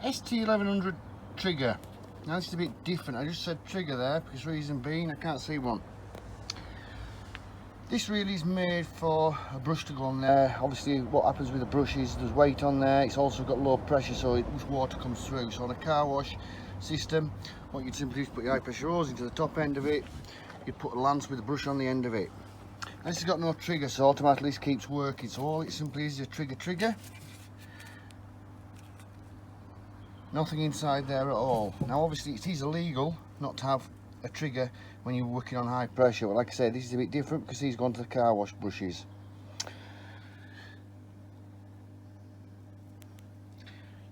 ST1100 trigger. Now this is a bit different. I just said trigger there because reason being I can't see one. This really is made for a brush to go on there. Obviously what happens with the brush is there's weight on there. It's also got low pressure so water comes through. So on a car wash system, what you'd simply do is put your high pressure hose into the top end of it. You'd put a lance with a brush on the end of it. And this has got no trigger, so automatically this keeps working. So all it simply is a trigger. Nothing inside there at all. Now obviously it is illegal not to have a trigger when you're working on high pressure, but like I said, this is a bit different because these go onto the car wash brushes.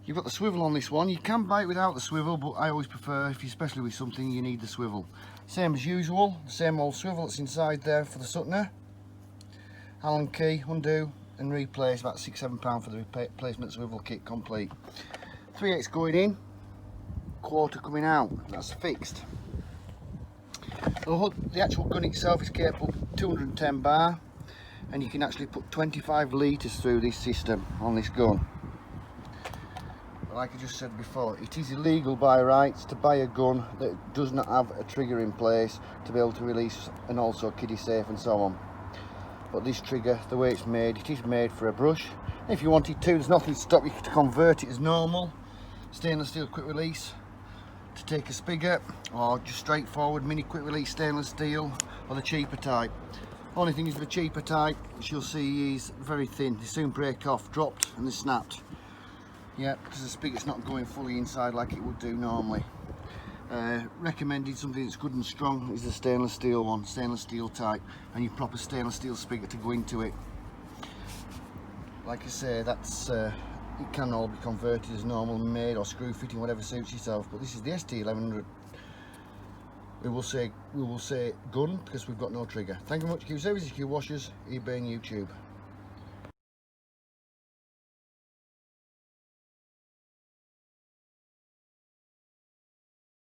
You've got the swivel on this one. You can buy it without the swivel, but I always prefer, if you especially with something, you need the swivel. Same as usual, the same old swivel that's inside there for the Suttner. Allen key, undo and replace, about £6–7 for the replacement swivel kit complete. 3/8 going in, quarter coming out, that's fixed. The actual gun itself is capable of 210 bar, and you can actually put 25 litres through this system on this gun. But like I just said before, it is illegal by rights to buy a gun that does not have a trigger in place to be able to release, and also kiddie safe and so on. But this trigger, the way it's made, it is made for a brush. If you wanted to, there's nothing to stop you to convert it as normal stainless steel quick release to take a spigot, or just straightforward mini quick release stainless steel, or the cheaper type. Only thing is with the cheaper type, which you'll see is very thin. They soon break off, dropped and they're snapped. Yeah, because the spigot's not going fully inside like it would do normally. Recommended something that's good and strong is the stainless steel one, stainless steel type, and your proper stainless steel spigot to go into it. Like I say, that's it can all be converted as normal made or screw fitting, whatever suits yourself. But this is the ST1100. We will say gun because we've got no trigger. Thank you very much, Q Services, Qwashers, eBay and YouTube.